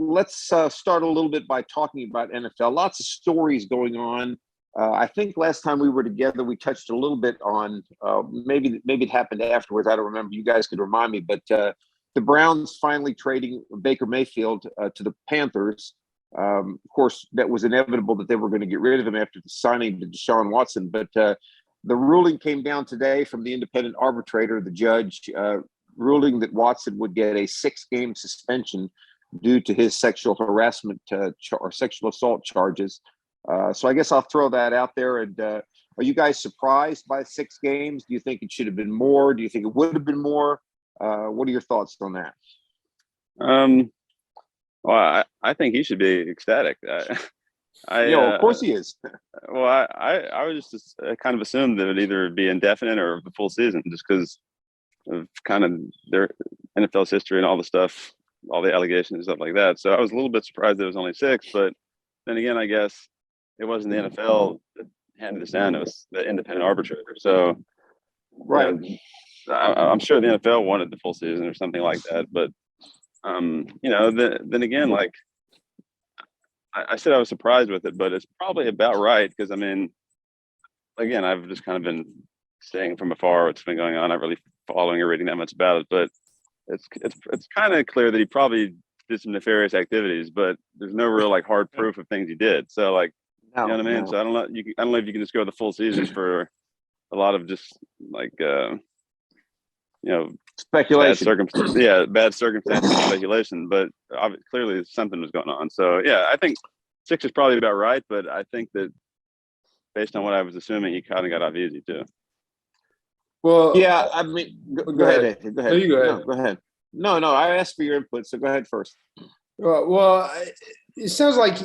let's start a little bit by talking about NFL. Lots of stories going on. I think last time we were together, we touched a little bit on maybe it happened afterwards. I don't remember. You guys could remind me. But the Browns finally trading Baker Mayfield to the Panthers. Of course, that was inevitable that they were going to get rid of him after the signing to Deshaun Watson. But the ruling came down today from the independent arbitrator, the judge, ruling that Watson would get a 6-game suspension due to his sexual harassment or sexual assault charges. So I guess I'll throw that out there. And are you guys surprised by 6 games? Do you think it should have been more? Do you think it would have been more? What are your thoughts on that? Well, I think he should be ecstatic. Of course he is. Well, I would just kind of assume that it would either be indefinite or the full season, just because of kind of their NFL's history and all the stuff, all the allegations and stuff like that. So I was a little bit surprised that it was only 6, but then again, I guess it wasn't the NFL that handed this down; it was the independent arbitrator. So, right, I'm sure the NFL wanted the full season or something like that, but. Then again, like I said, I was surprised with it, but it's probably about right because I mean, again, I've just kind of been staying from afar what's been going on, not really following or reading that much about it. But it's kind of clear that he probably did some nefarious activities, but there's no real like hard proof of things he did. So like, you know what I mean? So I don't know. I don't know if you can just go the full season for a lot of just like speculation. Bad circumstances, speculation. But clearly something was going on. So yeah, I think 6 is probably about right. But I think that based on what I was assuming, he kind of got off easy too. Well, yeah. I mean, go ahead. Go ahead. No, you go ahead. No, go ahead. No. I asked for your input, so go ahead first. Well, it sounds like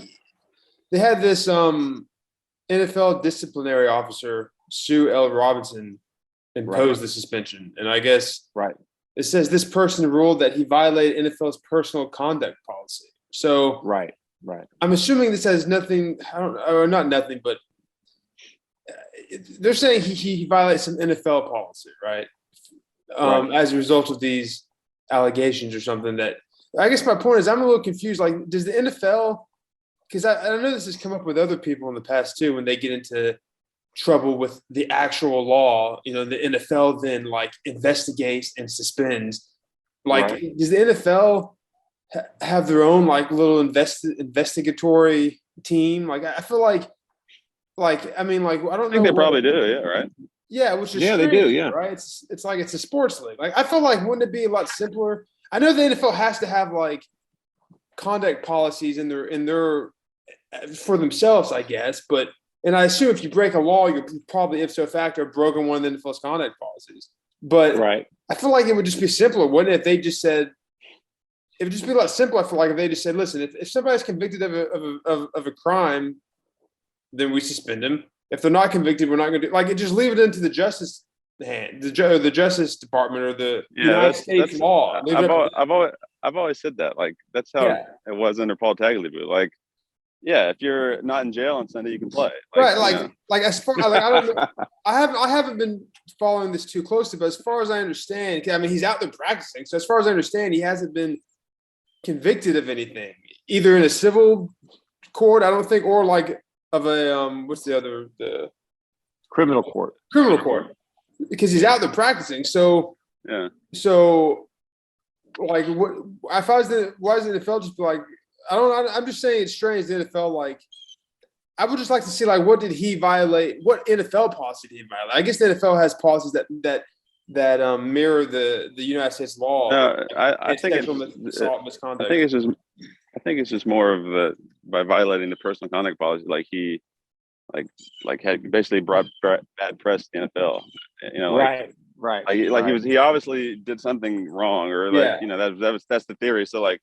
they had this NFL disciplinary officer, Sue L. Robinson, imposed the suspension. And I guess it says this person ruled that he violated NFL's personal conduct policy. So right. I'm assuming this has nothing, not nothing, but they're saying he violates some NFL policy, right? As a result of these allegations or something. That I guess my point is I'm a little confused. Like, does the NFL, because I know this has come up with other people in the past too, when they get into trouble with the actual law, the NFL then like investigates and suspends. Like, does the NFL have their own like little investigatory team? Like, I feel like I mean, like, I don't know. I think they probably do, yeah, right? Yeah, which is strange, they do, yeah, right. It's like it's a sports league. Like, I feel like wouldn't it be a lot simpler? I know the NFL has to have like conduct policies in their for themselves, I guess, but. And I assume if you break a law, you're probably ipso facto broken one of the NFL's conduct policies. But I feel like it would just be simpler, wouldn't it? If they just said, it would just be a lot simpler. I feel like if they just said, listen, if somebody's convicted of a crime, then we suspend them. If they're not convicted, we're not going to do like it. Just leave it into the justice hand, the Justice Department or the United States law. I've always said that. Like that's how it was under Paul Tagliabue. Like. Yeah, if you're not in jail on Sunday, you can play. Like as far like I don't know, I haven't been following this too closely, but as far as I understand, I mean he's out there practicing. So as far as I understand, he hasn't been convicted of anything, either in a civil court, I don't think, or like of a what's the criminal court. Criminal court, because he's out there practicing. So yeah. So like, what if I was why does the NFL just be like? I'm just saying it's strange. The NFL, like, I would just like to see, like, what did he violate? What NFL policy did he violate? I guess the NFL has policies that mirror the United States law. I think misconduct. I think it's just more of by violating the personal conduct policy. Like he, had basically brought bad press to the NFL. Right. He obviously did something wrong, or that's the theory. So like.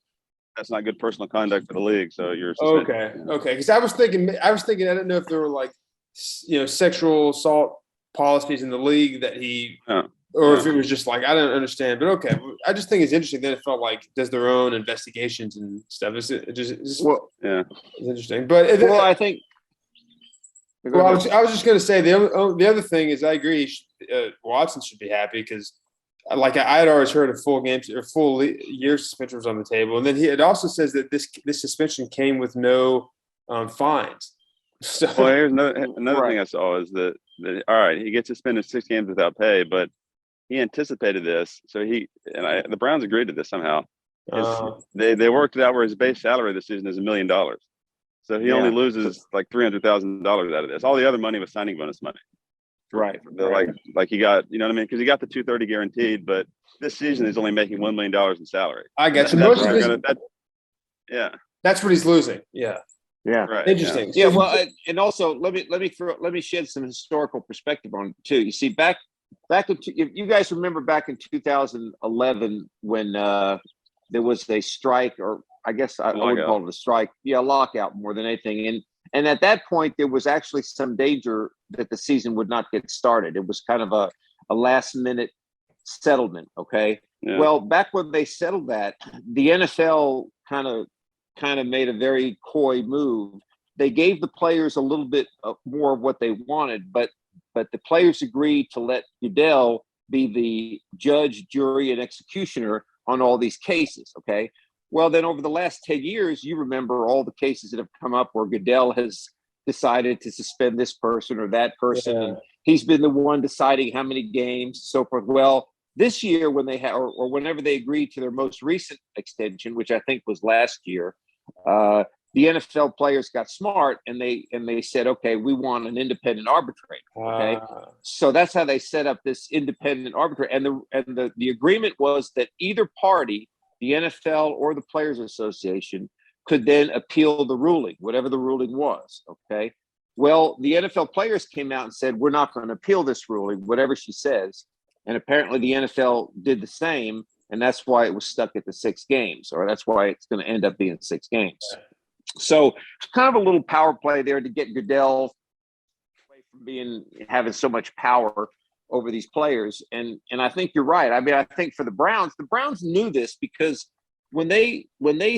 That's not good personal conduct for the league. So you're suspended. Okay. Because I was thinking, I didn't know if there were like, sexual assault policies in the league that he, if it was just like, I don't understand. But okay, I just think it's interesting that it felt like does their own investigations and stuff. It's interesting. But I think. Well, I was just going to say the other thing is I agree. Watson should be happy because like I had always heard of full games or full year suspension was on the table, and then it also says that this suspension came with no fines. So Well, here's another Right. thing I saw is that all right, he gets suspended 6 games without pay, but he anticipated this, so the Browns agreed to this somehow. They worked it out where his base salary this season is $1 million, so he only loses like $300,000 out of this. All the other money was signing bonus money. Right. Like he got, you know what I mean? Because he got the 230 guaranteed, but this season he's only making $1 million in salary. I got you. That's what he's losing. Yeah. Yeah. Right. Interesting. Yeah. Well, and also let me shed some historical perspective on it too. You see, back in if you guys remember back in 2011 when there was a strike, or I guess I would call it a strike. Yeah, lockout more than anything. And at that point, there was actually some danger that the season would not get started. It was kind of a last minute settlement. Okay. Yeah. Well, back when they settled that, the NFL kind of made a very coy move. They gave the players a little bit more of what they wanted, but the players agreed to let Goodell be the judge, jury, and executioner on all these cases. Okay. Well, then over the last 10 years, you remember all the cases that have come up where Goodell has decided to suspend this person or that person. Yeah. And he's been the one deciding how many games, so forth. Well, this year when they had, or whenever they agreed to their most recent extension, which I think was last year, the NFL players got smart and they said, okay, we want an independent arbitrator. Okay. So that's how they set up this independent arbitrator. And the agreement was that either party, the NFL or the Players Association, could then appeal the ruling, whatever the ruling was. Okay. Well, the NFL players came out and said, we're not going to appeal this ruling, whatever she says. And apparently the NFL did the same. And that's why it was stuck at the 6 games, or that's why it's going to end up being 6 games. So it's kind of a little power play there to get Goodell away from having so much power over these players. And I think you're right. I mean, I think for the Browns knew this because when they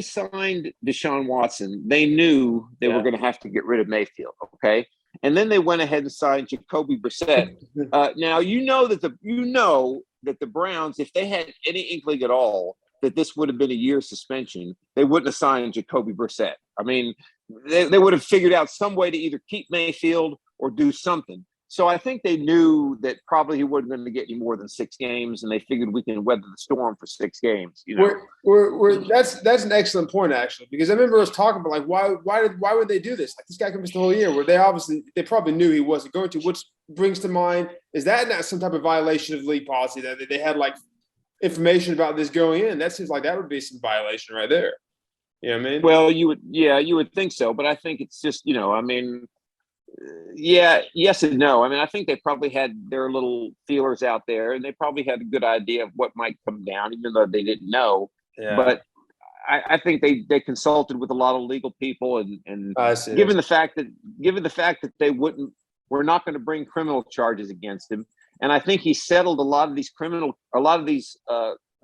signed Deshaun Watson, they knew they were going to have to get rid of Mayfield. Okay. And then they went ahead and signed Jacoby Brissett. Now, you know that the Browns, if they had any inkling at all that this would have been a year suspension, they wouldn't have signed Jacoby Brissett. I mean, they would have figured out some way to either keep Mayfield or do something. So I think they knew that probably he wasn't going to get any more than 6 games, and they figured we can weather the storm for 6 games. You know, that's an excellent point actually, because I remember us talking about like why would they do this? Like this guy could miss the whole year. Where they probably knew he wasn't going to. Which brings to mind, is that not some type of violation of league policy that they had like information about this going in? That seems like that would be some violation right there. You know what I mean? Well, you would think so, but I think it's just I mean. Yeah, yes and no. I mean, I think they probably had their little feelers out there, and they probably had a good idea of what might come down, even though they didn't know. Yeah. But I think they consulted with a lot of legal people, and given the fact that they we're not going to bring criminal charges against him, and I think he settled a lot of these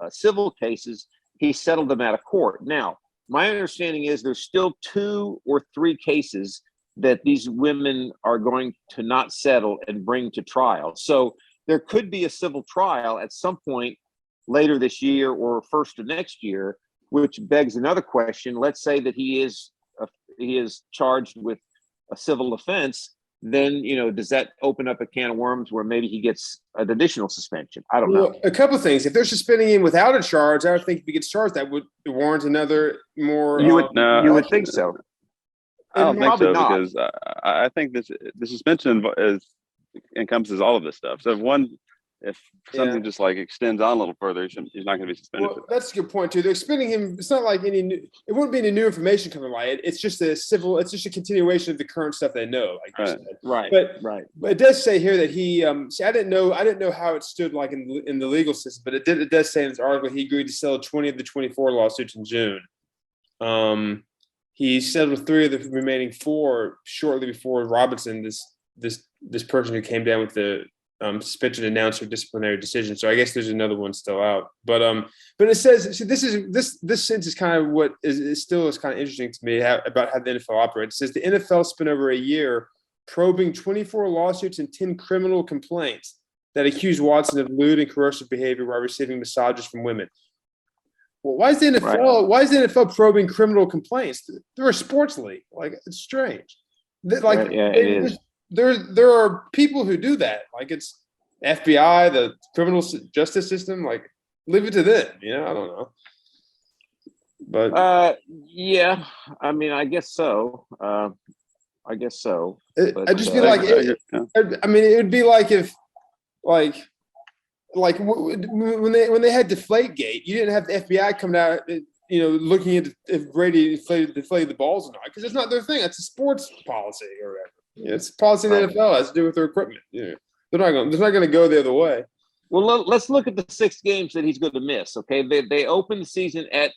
civil cases. He settled them out of court. Now, my understanding is there's still 2 or 3 cases that these women are going to not settle and bring to trial. So there could be a civil trial at some point later this year or first of next year, which begs another question. Let's say that he is charged with a civil offense. Then, does that open up a can of worms where maybe he gets an additional suspension? I don't know. A couple of things. If they're suspending him without a charge, I would think if he gets charged, that would warrant another more. You would think so. I don't think so, because I think the suspension encompasses all of this stuff. So if something just like extends on a little further, he's not going to be suspended. Well, that's a good point too. They're suspending him. It's not like it wouldn't be any new information coming by. It's just it's just a continuation of the current stuff they know. Like you said. Right. But it does say here that he. See, I didn't know how it stood like in the legal system, but it does say in this article he agreed to settle 20 of the 24 lawsuits in June. He settled 3 of the remaining 4 shortly before Robinson, this person who came down with the suspension announced her disciplinary decision. So I guess there's another one still out. But it says, see, this sentence is kind of what is kind of interesting to me about how the NFL operates. It says the NFL spent over a year probing 24 lawsuits and 10 criminal complaints. that accused Watson of lewd and coercive behavior while receiving massages from women. Well, why is the NFL? Right. Why is the NFL probing criminal complaints? They're a sports league. Like, it's strange. Like, Yeah, it is. there are people who do that. Like, it's FBI, the criminal justice system. Like, leave it to them. I don't know. But yeah, I mean, I guess so. I guess so. I'd just be like, I mean, it would be like if, like when they had Deflategate, you didn't have the FBI coming out, looking at if Brady deflated the balls or not, because it's not their thing. It's a sports policy or whatever. It's a policy in the NFL. It has to do with their equipment. They're not going to go the other way. Well, let's look at the 6 games that he's going to miss. Okay, they open the season at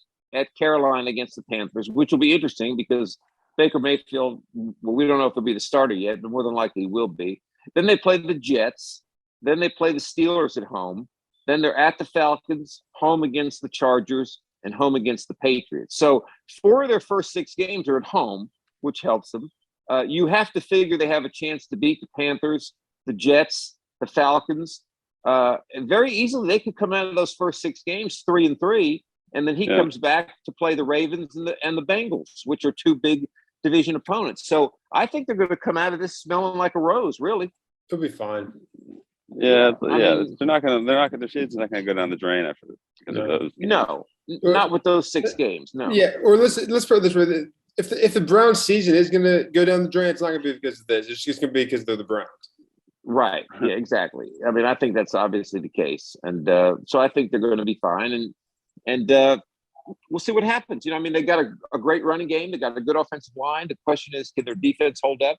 Carolina against the Panthers, which will be interesting because Baker Mayfield, well, we don't know if he'll be the starter yet, but more than likely he will be. Then they play the Jets. Then they play the Steelers at home. Then they're at the Falcons, home against the Chargers, and home against the Patriots. So 4 of their first 6 games are at home, which helps them. You have to figure they have a chance to beat the Panthers, the Jets, the Falcons. And very easily they could come out of those first 6 games 3-3, and then he comes back to play the Ravens and the Bengals, which are 2 big division opponents. So I think they're going to come out of this smelling like a rose, really. They'll be fine. Yeah, they're not gonna. Their season's not gonna go down the drain after because of those. No, not with those 6 games. No. Yeah, or let's put it this way: if the Browns' season is going to go down the drain, it's not going to be because of this. It's just going to be because they're the Browns. Right. Yeah. Exactly. I mean, I think that's obviously the case, and so I think they're going to be fine, and we'll see what happens. I mean, they got a great running game. They got a good offensive line. The question is, can their defense hold up?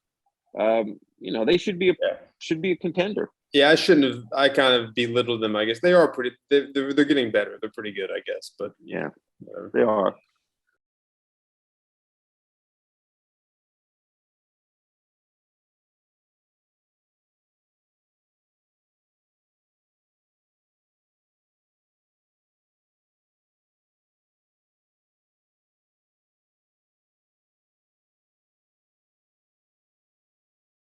They should be a contender. Yeah, I shouldn't have. I kind of belittled them. I guess they are pretty. They're getting better. They're pretty good, I guess. But yeah, whatever. they are.